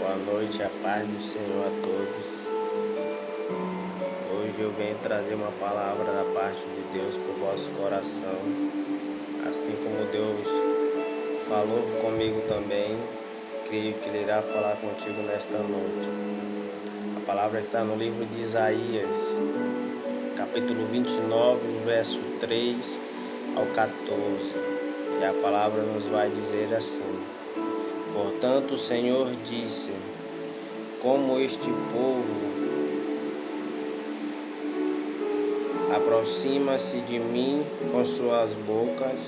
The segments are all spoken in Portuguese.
Boa noite, a paz do Senhor a todos. Hoje eu venho trazer uma palavra da parte de Deus para o vosso coração. Assim como Deus falou comigo também, creio que Ele irá falar contigo nesta noite. A palavra está no livro de Isaías, capítulo 29, verso 3 ao 14. E a palavra nos vai dizer assim: Portanto, o Senhor disse: como este povo aproxima-se de mim com suas bocas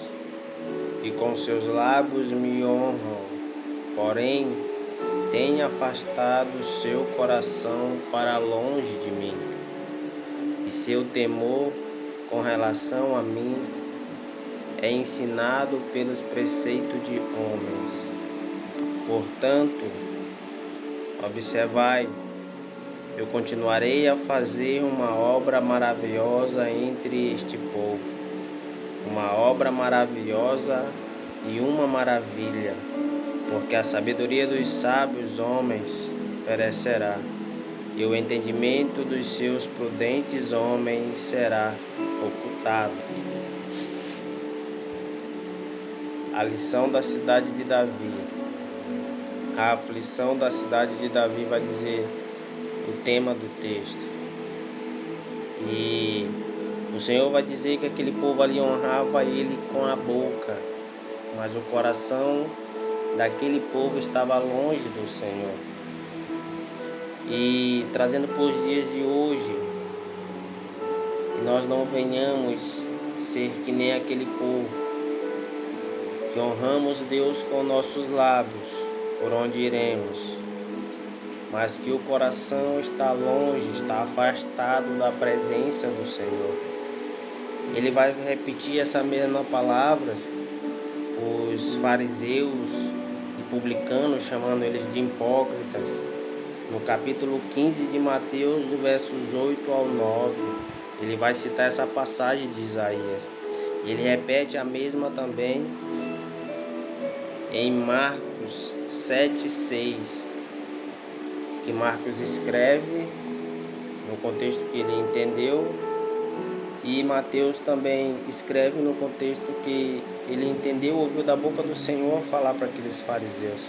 e com seus lábios me honram, porém tem afastado seu coração para longe de mim, e seu temor com relação a mim é ensinado pelos preceitos de homens. Portanto, observai, eu continuarei a fazer uma obra maravilhosa entre este povo, uma obra maravilhosa e uma maravilha, porque a sabedoria dos sábios homens perecerá, e o entendimento dos seus prudentes homens será ocultado. A lição da cidade de Davi. A aflição da cidade de Davi vai dizer o tema do texto. E o Senhor vai dizer que aquele povo ali honrava ele com a boca, mas o coração daquele povo estava longe do Senhor. E trazendo para os dias de hoje, que nós não venhamos ser que nem aquele povo, que honramos Deus com nossos lábios, por onde iremos, mas que o coração está longe, está afastado da presença do Senhor. Ele vai repetir essa mesma palavra, os fariseus e publicanos, chamando eles de hipócritas, no capítulo 15 de Mateus, do versos 8 ao 9, ele vai citar essa passagem de Isaías. Ele repete a mesma também em Marcos 7,6, que Marcos escreve no contexto que ele entendeu, e Mateus também escreve no contexto que ele entendeu, ouviu da boca do Senhor falar para aqueles fariseus,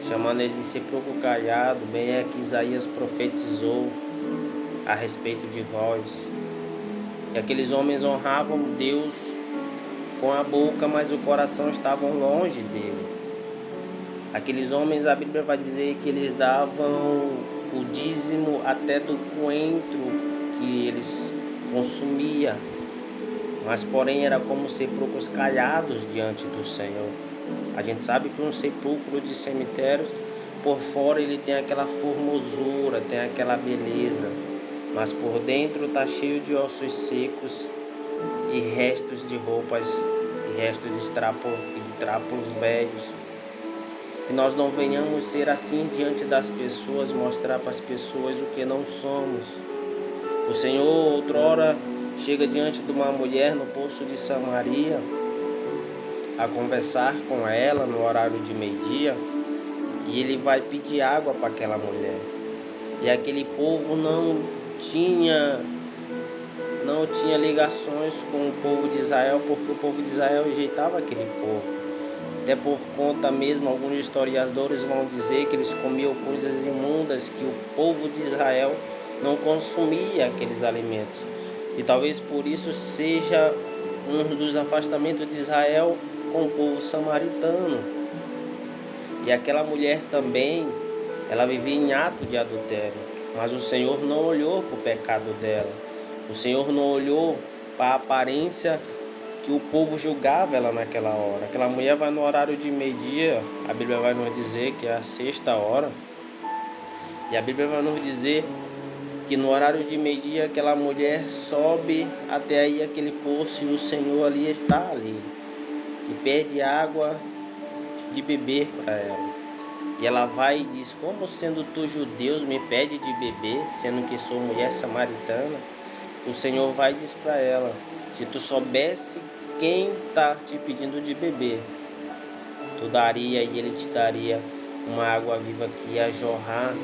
chamando eles de sepulcro caiado. Bem é que Isaías profetizou a respeito de vós, e aqueles homens honravam Deus com a boca, mas o coração estavam longe dele. Aqueles homens, a Bíblia vai dizer que eles davam o dízimo até do coentro que eles consumiam, mas porém era como sepulcros caiados diante do Senhor. A gente sabe que um sepulcro de cemitérios, por fora ele tem aquela formosura, tem aquela beleza, mas por dentro está cheio de ossos secos e restos de roupas e restos de trapos velhos. Que nós não venhamos ser assim diante das pessoas, mostrar para as pessoas o que não somos. O Senhor outrora chega diante de uma mulher no poço de Samaria a conversar com ela no horário de meio-dia, e ele vai pedir água para aquela mulher. E aquele povo não tinha ligações com o povo de Israel, porque o povo de Israel rejeitava aquele povo. Até por conta mesmo, alguns historiadores vão dizer que eles comiam coisas imundas, que o povo de Israel não consumia aqueles alimentos. E talvez por isso seja um dos afastamentos de Israel com o povo samaritano. E aquela mulher também, ela vivia em ato de adultério, mas o Senhor não olhou para o pecado dela. O Senhor não olhou para a aparência que o povo julgava ela naquela hora. Aquela mulher vai no horário de meio-dia, a Bíblia vai nos dizer que é a 6ª hora, e a Bíblia vai nos dizer que no horário de meio-dia aquela mulher sobe até aí aquele poço, e o Senhor ali está ali, e pede água de beber para ela. E ela vai e diz: como sendo tu judeus me pede de beber, sendo que sou mulher samaritana? O Senhor vai e diz para ela: se tu soubesse quem está te pedindo de beber, tu daria e ele te daria uma água viva que ia jorrar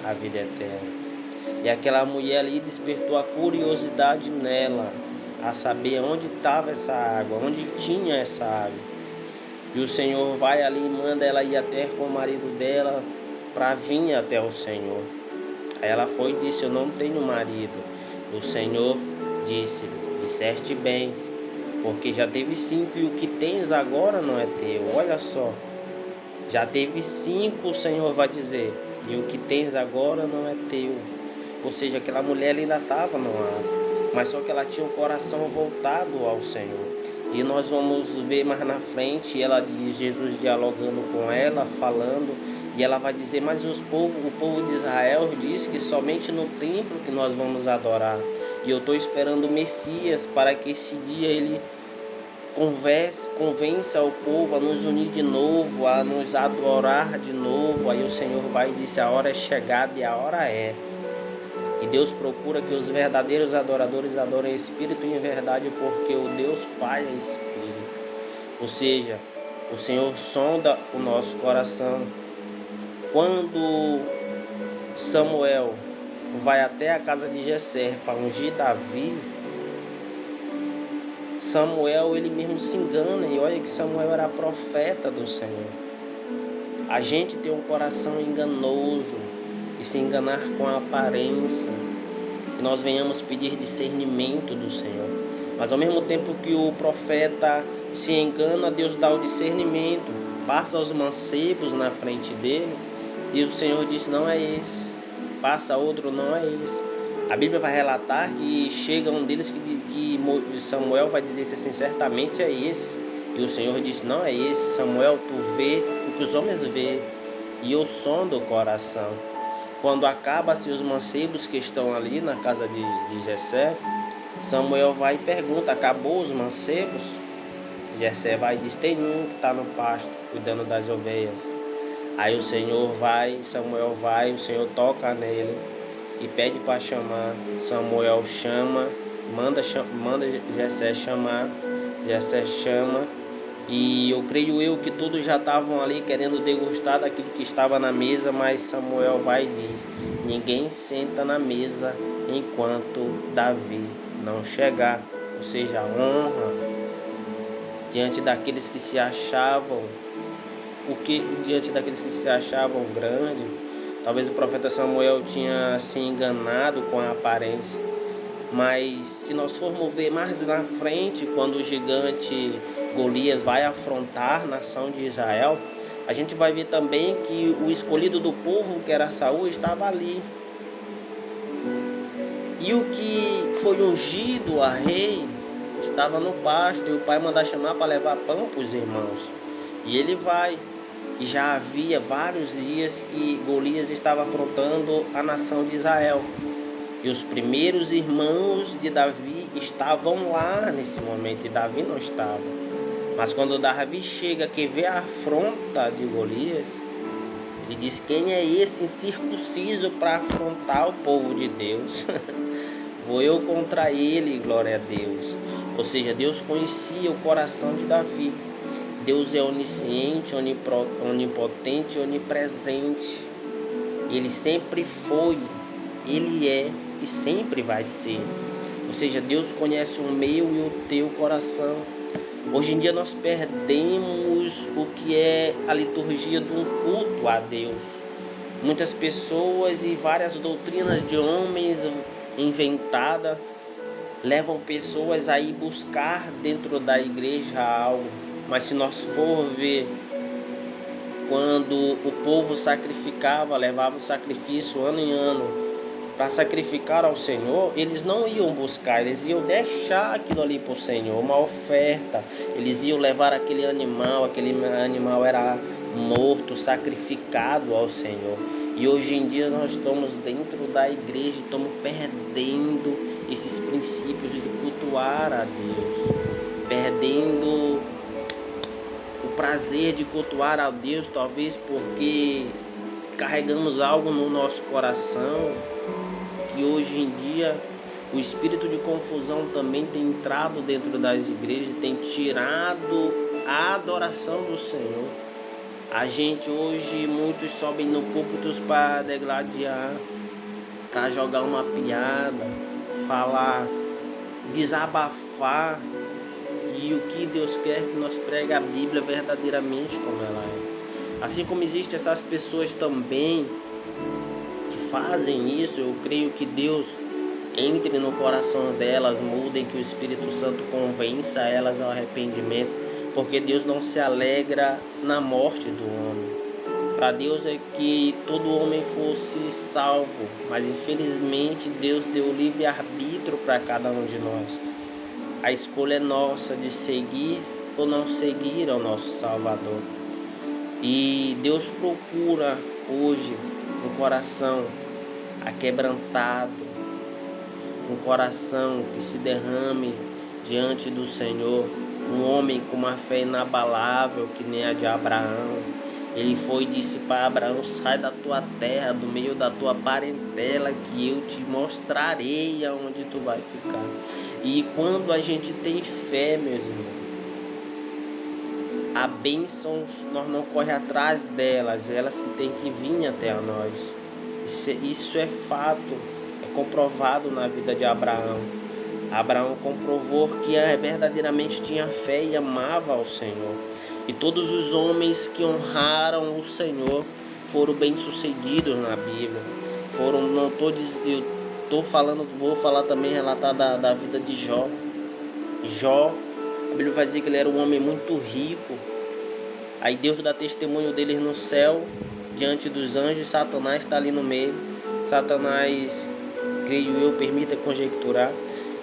a vida eterna. E aquela mulher ali despertou a curiosidade nela, a saber onde estava essa água, onde tinha essa água. E o Senhor vai ali e manda ela ir até com o marido dela para vir até o Senhor. Aí ela foi e disse: eu não tenho marido. O Senhor disse: disseste bem, porque já teve 5 e o que tens agora não é teu. Olha só, já teve 5, o Senhor vai dizer, e o que tens agora não é teu. Ou seja, aquela mulher ainda estava no ar, mas só que ela tinha o coração voltado ao Senhor. E nós vamos ver mais na frente Jesus dialogando com ela, falando, e ela vai dizer: mas o povo de Israel diz que somente no templo que nós vamos adorar. E eu estou esperando o Messias para que esse dia ele convença o povo a nos unir de novo, a nos adorar de novo. Aí o Senhor vai e disse: a hora é chegada e a hora é. E Deus procura que os verdadeiros adoradores adorem em espírito e em verdade, porque o Deus Pai é espírito. Ou seja, o Senhor sonda o nosso coração. Quando Samuel vai até a casa de Jessé para ungir Davi, Samuel ele mesmo se engana, e olha que Samuel era profeta do Senhor. A gente tem um coração enganoso e se enganar com a aparência, que nós venhamos pedir discernimento do Senhor. Mas ao mesmo tempo que o profeta se engana, Deus dá o discernimento, passa os mancebos na frente dele, e o Senhor diz: não é esse. Passa outro: não é esse. A Bíblia vai relatar que chega um deles que Samuel vai dizer assim: certamente é esse. E o Senhor disse: não é esse, Samuel, tu vê o que os homens vê, e eu sondo o coração. Quando acaba-se os mancebos que estão ali na casa de Jessé, Samuel vai e pergunta: acabou os mancebos? Jessé vai e diz: tem um que está no pasto, cuidando das ovelhas. Aí o Senhor vai, Samuel vai, o Senhor toca nele e pede para chamar. Samuel chama, manda Jessé chamar. Jessé chama, e eu creio que todos já estavam ali querendo degustar daquilo que estava na mesa, mas Samuel vai e diz: ninguém senta na mesa enquanto Davi não chegar. Ou seja, a honra diante daqueles que se achavam diante daqueles que se achavam grandes. Talvez o profeta Samuel tinha se enganado com a aparência, mas se nós formos ver mais na frente, quando o gigante Golias vai afrontar a nação de Israel, a gente vai ver também que o escolhido do povo, que era Saul, estava ali. E o que foi ungido a rei estava no pasto, e o pai manda chamar para levar pão para os irmãos. E ele vai. E já havia vários dias que Golias estava afrontando a nação de Israel. E os primeiros irmãos de Davi estavam lá nesse momento, e Davi não estava. Mas quando Davi chega, que vê a afronta de Golias, ele diz: quem é esse incircunciso para afrontar o povo de Deus? Vou eu contra ele, glória a Deus. Ou seja, Deus conhecia o coração de Davi. Deus é onisciente, onipotente, onipresente. Ele sempre foi, ele é e sempre vai ser. Ou seja, Deus conhece o meu e o teu coração. Hoje em dia nós perdemos o que é a liturgia do culto a Deus. Muitas pessoas e várias doutrinas de homens inventadas levam pessoas a ir buscar dentro da igreja algo. Mas se nós for ver, quando o povo sacrificava, levava o sacrifício ano em ano para sacrificar ao Senhor, eles não iam buscar, eles iam deixar aquilo ali para o Senhor, uma oferta. Eles iam levar aquele animal era morto, sacrificado ao Senhor. E hoje em dia nós estamos dentro da igreja e estamos perdendo esses princípios de cultuar a Deus, perdendo o prazer de cultuar a Deus, talvez porque carregamos algo no nosso coração, que hoje em dia o espírito de confusão também tem entrado dentro das igrejas, tem tirado a adoração do Senhor. A gente hoje, muitos sobem no púlpito para degladiar, para jogar uma piada, falar, desabafar. E o que Deus quer que nós pregue a Bíblia verdadeiramente como ela é. Assim como existem essas pessoas também que fazem isso, eu creio que Deus entre no coração delas, mudem, que o Espírito Santo convença elas ao arrependimento, porque Deus não se alegra na morte do homem. Para Deus é que todo homem fosse salvo, mas infelizmente Deus deu livre-arbítrio para cada um de nós. A escolha é nossa de seguir ou não seguir ao nosso Salvador. E Deus procura hoje um coração aquebrantado, um coração que se derrame diante do Senhor, um homem com uma fé inabalável que nem a de Abraão. Ele foi e disse para Abraão: sai da tua terra, do meio da tua parentela, que eu te mostrarei aonde tu vai ficar. E quando a gente tem fé, meus irmãos, a bênção nós não corre atrás delas, elas que têm que vir até nós. Isso é fato, é comprovado na vida de Abraão. Abraão comprovou que verdadeiramente tinha fé e amava ao Senhor. E todos os homens que honraram o Senhor foram bem-sucedidos na Bíblia. Vou falar também, relatar da vida de Jó. Jó, a Bíblia vai dizer que ele era um homem muito rico. Aí Deus dá testemunho deles no céu, diante dos anjos. Satanás está ali no meio. Satanás, creio eu, permita conjecturar,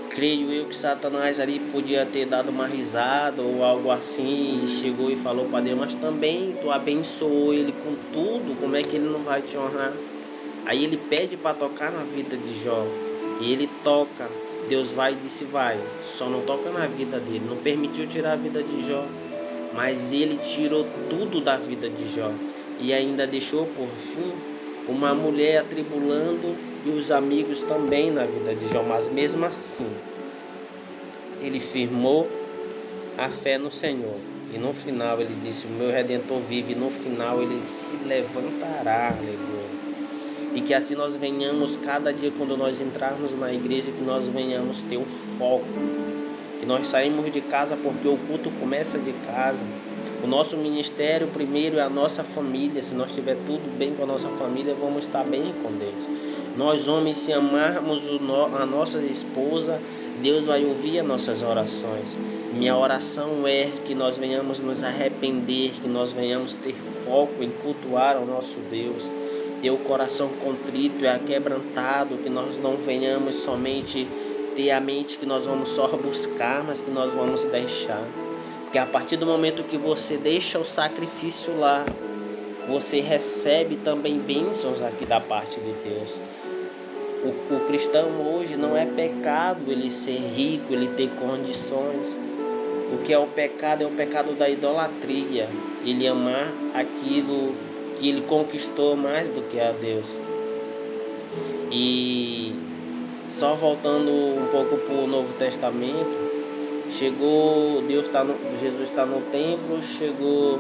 creio eu que Satanás ali podia ter dado uma risada ou algo assim, e chegou e falou para Deus: mas também tu abençoou ele com tudo, como é que ele não vai te honrar? Aí ele pede para tocar na vida de Jó, e ele toca. Deus vai e disse: vai, só não toca na vida dele. Não permitiu tirar a vida de Jó, mas ele tirou tudo da vida de Jó, e ainda deixou por fim uma mulher atribulando e os amigos também na vida de Jó. Mas mesmo assim, ele firmou a fé no Senhor, e no final ele disse: o meu Redentor vive, e no final ele se levantará. Aleluia. E que assim nós venhamos cada dia, quando nós entrarmos na igreja, que nós venhamos ter um foco, que nós saímos de casa, porque o culto começa de casa. O nosso ministério primeiro é a nossa família. Se nós estiver tudo bem com a nossa família, vamos estar bem com Deus. Nós homens, se amarmos a nossa esposa, Deus vai ouvir as nossas orações. Minha oração é que nós venhamos nos arrepender, que nós venhamos ter foco em cultuar ao nosso Deus, ter o coração contrito e aquebrantado, que nós não venhamos somente ter a mente que nós vamos só buscar, mas que nós vamos deixar. Porque a partir do momento que você deixa o sacrifício lá, você recebe também bênçãos aqui da parte de Deus. O cristão hoje não é pecado ele ser rico, ele ter condições. O que é o pecado da idolatria. Ele amar aquilo que ele conquistou mais do que a Deus. E só voltando um pouco para o Novo Testamento, Jesus está no templo, chegou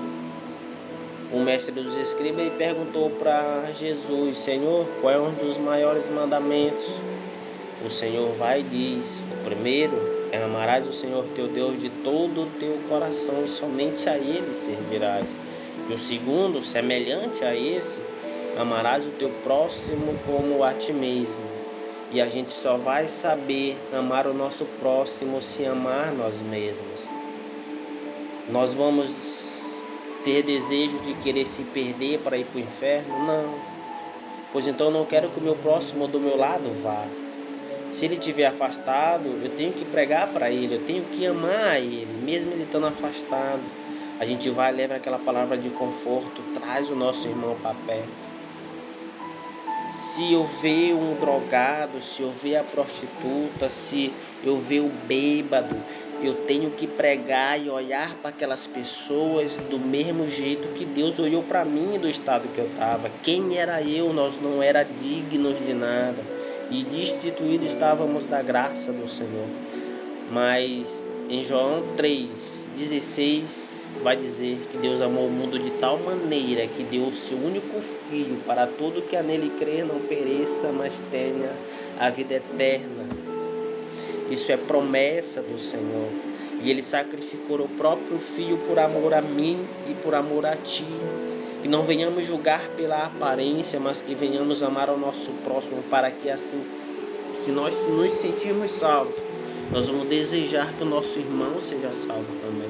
o mestre dos escribas e perguntou para Jesus: Senhor, qual é um dos maiores mandamentos? O Senhor vai e diz: o primeiro é amarás o Senhor teu Deus de todo o teu coração, e somente a Ele servirás. E o segundo, semelhante a esse, amarás o teu próximo como a ti mesmo. E a gente só vai saber amar o nosso próximo se amar nós mesmos. Nós vamos ter desejo de querer se perder para ir para o inferno? Não. Pois então eu não quero que o meu próximo do meu lado vá. Se ele estiver afastado, eu tenho que pregar para ele, eu tenho que amar ele, mesmo ele estando afastado. A gente vai, leva aquela palavra de conforto, traz o nosso irmão para perto. Se eu ver um drogado, se eu ver a prostituta, se eu ver o bêbado, eu tenho que pregar e olhar para aquelas pessoas do mesmo jeito que Deus olhou para mim do estado que eu estava. Quem era eu? Nós não era dignos de nada e destituídos estávamos da graça do Senhor. Mas em João 3:16 vai dizer que Deus amou o mundo de tal maneira que deu o seu único Filho para todo que nele crer não pereça, mas tenha a vida eterna. Isso é promessa do Senhor. E Ele sacrificou o próprio Filho por amor a mim e por amor a ti. Que não venhamos julgar pela aparência, mas que venhamos amar ao nosso próximo, para que assim, se nós nos sentirmos salvos, nós vamos desejar que o nosso irmão seja salvo também.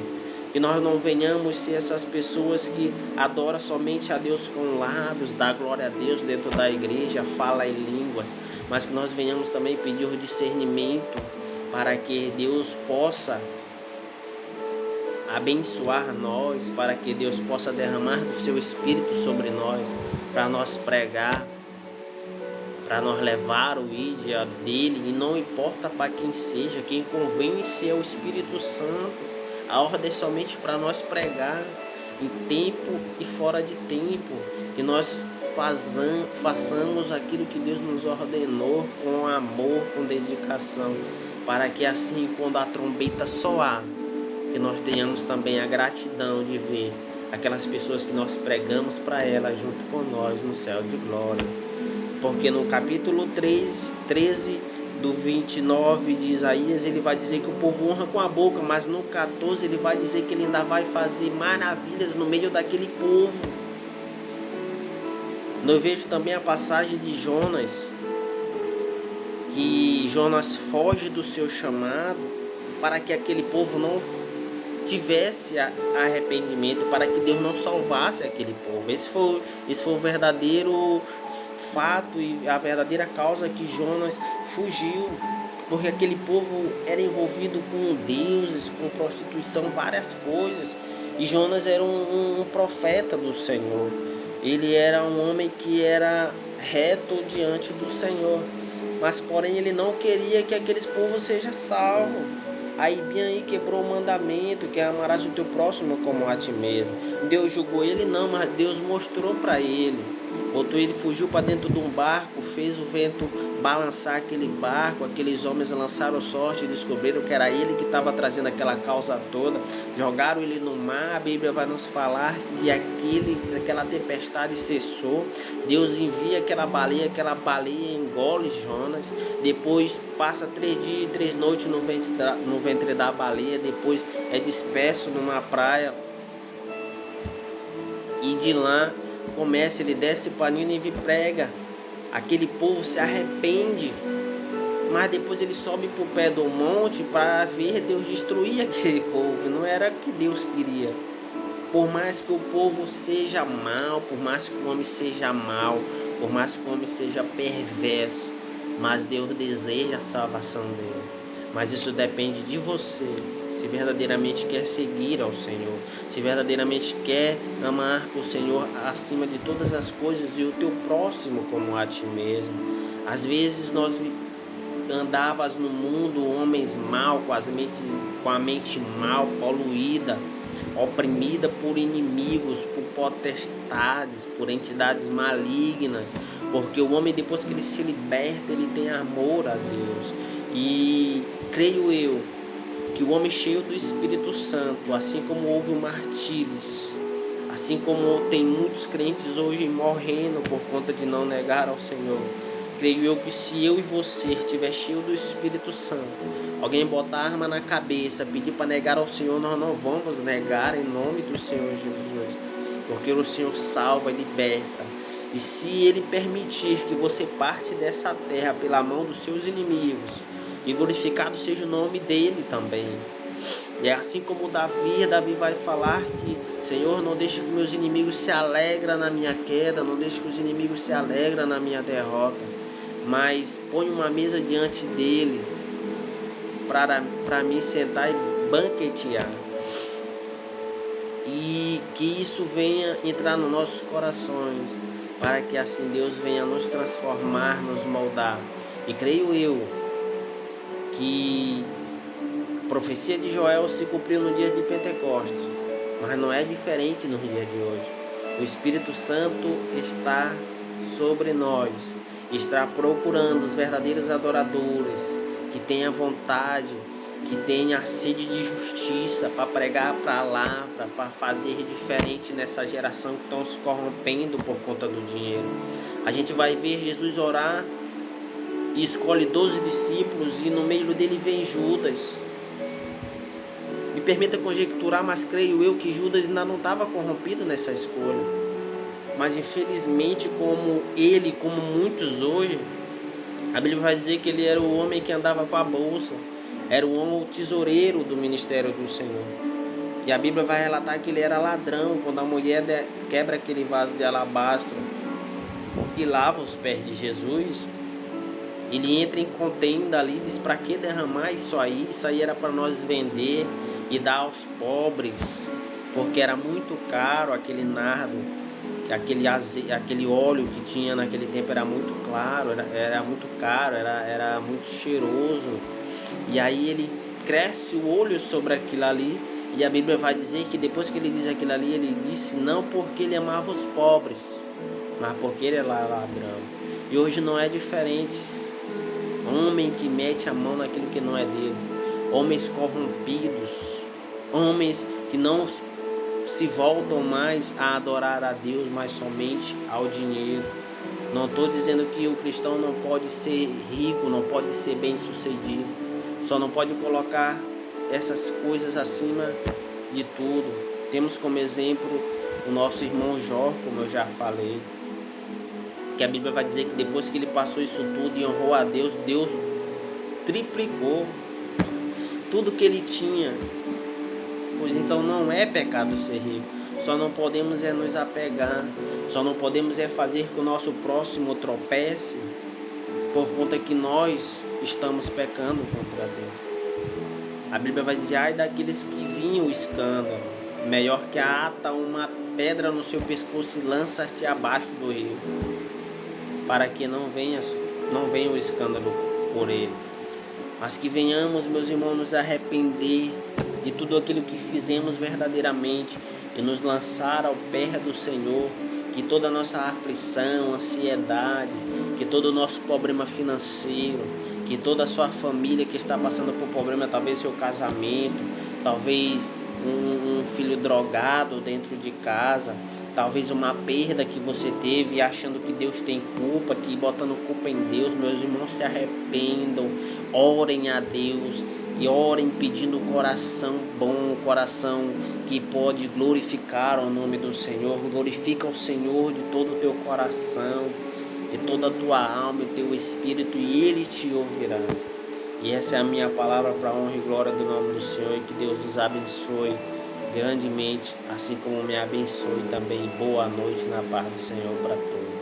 Que nós não venhamos ser essas pessoas que adoram somente a Deus com lábios, dá glória a Deus dentro da igreja, fala em línguas, mas que nós venhamos também pedir o discernimento para que Deus possa abençoar nós, para que Deus possa derramar do seu Espírito sobre nós, para nós pregar, para nós levar o ídia dele, e não importa para quem seja, quem convence é o Espírito Santo. A ordem é somente para nós pregar, em tempo e fora de tempo, que nós façamos aquilo que Deus nos ordenou com amor, com dedicação, para que assim, quando a trombeta soar, que nós tenhamos também a gratidão de ver aquelas pessoas que nós pregamos para elas junto com nós no céu de glória. Porque no capítulo 13 do 29 de Isaías, ele vai dizer que o povo honra com a boca, mas no 14 ele vai dizer que ele ainda vai fazer maravilhas no meio daquele povo. Eu vejo também a passagem de Jonas, que Jonas foge do seu chamado para que aquele povo não tivesse arrependimento, para que Deus não salvasse aquele povo. Esse foi o verdadeiro fato e a verdadeira causa que Jonas fugiu, porque aquele povo era envolvido com deuses, com prostituição, várias coisas, e Jonas era um profeta do Senhor. Ele era um homem que era reto diante do Senhor, mas porém ele não queria que aqueles povos sejam salvos. Aí bem aí quebrou o mandamento, que amarás o teu próximo como a ti mesmo. Deus julgou ele? Não, mas Deus mostrou para ele. Botou ele, fugiu para dentro de um barco, fez o vento balançar aquele barco, aqueles homens lançaram sorte e descobriram que era ele que estava trazendo aquela causa toda. Jogaram ele no mar, a Bíblia vai nos falar que aquela tempestade cessou. Deus envia aquela baleia engole Jonas. Depois passa 3 dias e 3 noites no ventre da baleia, depois é disperso numa praia. E de lá ele desce para Nínive e prega. Aquele povo se arrepende, mas depois ele sobe para o pé do monte para ver Deus destruir aquele povo. Não era o que Deus queria. Por mais que o povo seja mau, por mais que o homem seja mau, por mais que o homem seja perverso, mas Deus deseja a salvação dele. Mas isso depende de você. Se verdadeiramente quer seguir ao Senhor, se verdadeiramente quer amar o Senhor acima de todas as coisas e o teu próximo como a ti mesmo. Às vezes nós andávamos no mundo homens maus, com a mente mal, poluída, oprimida por inimigos, por potestades, por entidades malignas, porque o homem, depois que ele se liberta, ele tem amor a Deus. E creio eu que o homem cheio do Espírito Santo, assim como houve martírios, assim como tem muitos crentes hoje morrendo por conta de não negar ao Senhor, creio eu que se eu e você estiver cheio do Espírito Santo, alguém botar arma na cabeça, pedir para negar ao Senhor, nós não vamos negar em nome do Senhor Jesus, porque o Senhor salva e liberta. E se Ele permitir que você parte dessa terra pela mão dos seus inimigos, e glorificado seja o nome dele também. E é assim como Davi vai falar que, Senhor, não deixe que meus inimigos se alegrem na minha queda, não deixe que os inimigos se alegrem na minha derrota, mas põe uma mesa diante deles para mim sentar e banquetear. E que isso venha entrar nos nossos corações, para que assim Deus venha nos transformar, nos moldar. E creio eu que a profecia de Joel se cumpriu no dia de Pentecostes, mas não é diferente no dia de hoje. O Espírito Santo está sobre nós, está procurando os verdadeiros adoradores que tenham vontade que tenha a sede de justiça para pregar a palavra, para fazer diferente nessa geração que estão se corrompendo por conta do dinheiro. A gente vai ver Jesus orar e escolhe 12 discípulos e no meio dele vem Judas. Me permita conjecturar, mas creio eu que Judas ainda não estava corrompido nessa escolha. Mas infelizmente, como ele, como muitos hoje, a Bíblia vai dizer que ele era o homem que andava com a bolsa, era o homem, o tesoureiro do ministério do Senhor. E a Bíblia vai relatar que ele era ladrão. Quando a mulher quebra aquele vaso de alabastro e lava os pés de Jesus, ele entra em contenda ali e diz: para que derramar isso aí? Isso aí era para nós vender e dar aos pobres, porque era muito caro aquele nardo, aquele óleo que tinha naquele tempo era muito claro, era muito caro, era muito cheiroso. E aí ele cresce o olho sobre aquilo ali, e a Bíblia vai dizer que depois que ele diz aquilo ali, ele disse não porque ele amava os pobres, mas porque ele era ladrão. E hoje não é diferente. Homem que mete a mão naquilo que não é deles, homens corrompidos, homens que não se voltam mais a adorar a Deus, mas somente ao dinheiro. Não estou dizendo que o cristão não pode ser rico, não pode ser bem sucedido, só não pode colocar essas coisas acima de tudo. Temos como exemplo o nosso irmão Jó, como eu já falei, que a Bíblia vai dizer que depois que ele passou isso tudo e honrou a Deus, Deus triplicou tudo que ele tinha. Pois então não é pecado ser rico, só não podemos nos apegar, só não podemos fazer que o nosso próximo tropece por conta que nós estamos pecando contra Deus. A Bíblia vai dizer: ai daqueles que vinham o escândalo, melhor que ata uma pedra no seu pescoço e lança-te abaixo do rio, para que não venha o escândalo por ele. Mas que venhamos, meus irmãos, nos arrepender de tudo aquilo que fizemos verdadeiramente e nos lançar ao pé do Senhor. Que toda a nossa aflição, ansiedade, que todo o nosso problema financeiro, que toda a sua família que está passando por problema, talvez seu casamento, talvez um filho drogado dentro de casa, talvez uma perda que você teve achando que Deus tem culpa, que botando culpa em Deus. Meus irmãos, se arrependam, orem a Deus e orem pedindo um coração bom, um coração que pode glorificar o nome do Senhor. Glorifica o Senhor de todo o teu coração, de toda a tua alma e teu espírito, e Ele te ouvirá. E essa é a minha palavra para a honra e glória do nome do Senhor, e que Deus os abençoe grandemente, assim como me abençoe também. Boa noite na paz do Senhor para todos.